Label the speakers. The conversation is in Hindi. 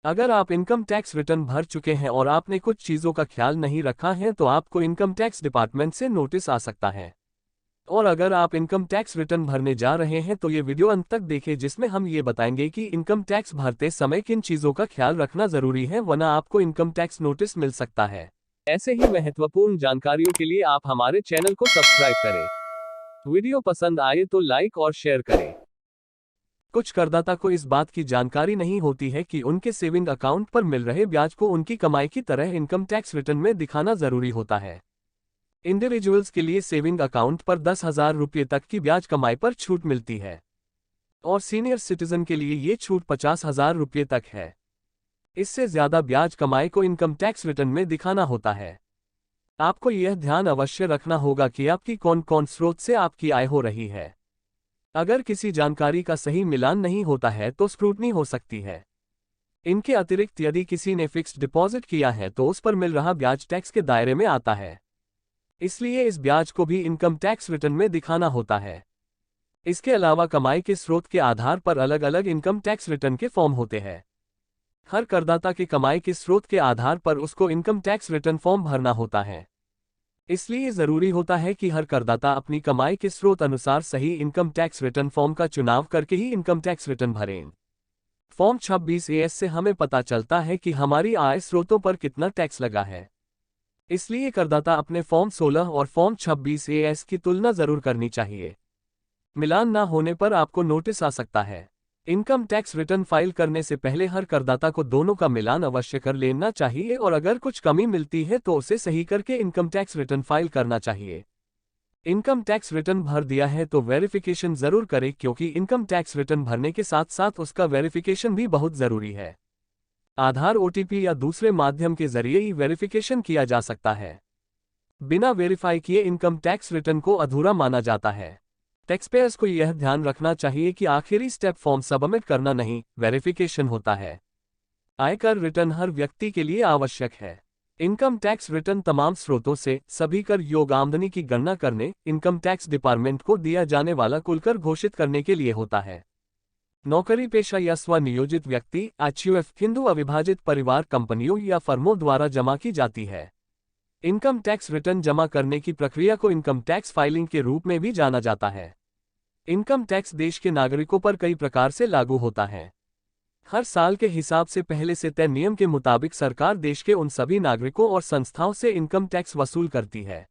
Speaker 1: अगर आप इनकम टैक्स रिटर्न भर चुके हैं और आपने कुछ चीज़ों का ख्याल नहीं रखा है तो आपको इनकम टैक्स डिपार्टमेंट से नोटिस आ सकता है। और अगर आप इनकम टैक्स रिटर्न भरने जा रहे हैं तो ये वीडियो अंत तक देखें, जिसमें हम ये बताएंगे कि इनकम टैक्स भरते समय किन चीज़ों का ख्याल रखना जरूरी है, वरना आपको इनकम टैक्स नोटिस मिल सकता है। ऐसे ही महत्वपूर्ण जानकारियों के लिए आप हमारे चैनल को सब्सक्राइब करें। वीडियो पसंद आए तो लाइक और शेयर करें। कुछ करदाता को इस बात की जानकारी नहीं होती है कि उनके सेविंग अकाउंट पर मिल रहे ब्याज को उनकी कमाई की तरह इनकम टैक्स रिटर्न में दिखाना जरूरी होता है। इंडिविजुअल्स के लिए सेविंग अकाउंट पर 10,000 रुपये तक की ब्याज कमाई पर छूट मिलती है और सीनियर सिटीजन के लिए ये छूट 50,000 रुपये तक है। इससे ज्यादा ब्याज कमाई को इनकम टैक्स रिटर्न में दिखाना होता है। आपको यह ध्यान अवश्य रखना होगा कि आपकी कौन कौन स्रोत से आपकी आय हो रही है। अगर किसी जानकारी का सही मिलान नहीं होता है तो स्क्रूटनी हो सकती है। इनके अतिरिक्त यदि किसी ने फिक्स्ड डिपॉजिट किया है तो उस पर मिल रहा ब्याज टैक्स के दायरे में आता है, इसलिए इस ब्याज को भी इनकम टैक्स रिटर्न में दिखाना होता है। इसके अलावा कमाई के स्रोत के आधार पर अलग अलग इनकम टैक्स रिटर्न के फॉर्म होते हैं। हर करदाता की कमाई के स्रोत के आधार पर उसको इनकम टैक्स रिटर्न फॉर्म भरना होता है। इसलिए जरूरी होता है कि हर करदाता अपनी कमाई के स्रोत अनुसार सही इनकम टैक्स रिटर्न फॉर्म का चुनाव करके ही इनकम टैक्स रिटर्न भरें। फॉर्म 26A से हमें पता चलता है कि हमारी आय स्रोतों पर कितना टैक्स लगा है। इसलिए करदाता अपने फॉर्म 16 और फॉर्म 26A की तुलना जरूर करनी चाहिए। मिलान ना होने पर आपको नोटिस आ सकता है। इनकम टैक्स रिटर्न फाइल करने से पहले हर करदाता को दोनों का मिलान अवश्य कर लेना चाहिए और अगर कुछ कमी मिलती है तो उसे सही करके इनकम टैक्स रिटर्न फाइल करना चाहिए। इनकम टैक्स रिटर्न भर दिया है तो वेरिफिकेशन जरूर करें, क्योंकि इनकम टैक्स रिटर्न भरने के साथ साथ उसका वेरिफिकेशन भी बहुत जरूरी है। आधार, OTP या दूसरे माध्यम के जरिए ही वेरिफिकेशन किया जा सकता है। बिना वेरीफाई किए इनकम टैक्स रिटर्न को अधूरा माना जाता है। टैक्सपेयर्स को यह ध्यान रखना चाहिए कि आखिरी स्टेप फॉर्म सबमिट करना नहीं, वेरिफिकेशन होता है। आयकर रिटर्न हर व्यक्ति के लिए आवश्यक है। इनकम टैक्स रिटर्न तमाम स्रोतों से सभी कर योग्य आमदनी की गणना करने, इनकम टैक्स डिपार्टमेंट को दिया जाने वाला कुल कर घोषित करने के लिए होता है। नौकरी पेशा या स्वनियोजित व्यक्ति HUF हिंदू अविभाजित परिवार कंपनियों या फर्मों द्वारा जमा की जाती है। इनकम टैक्स रिटर्न जमा करने की प्रक्रिया को इनकम टैक्स फाइलिंग के रूप में भी जाना जाता है। इनकम टैक्स देश के नागरिकों पर कई प्रकार से लागू होता है। हर साल के हिसाब से पहले से तय नियम के मुताबिक सरकार देश के उन सभी नागरिकों और संस्थाओं से इनकम टैक्स वसूल करती है।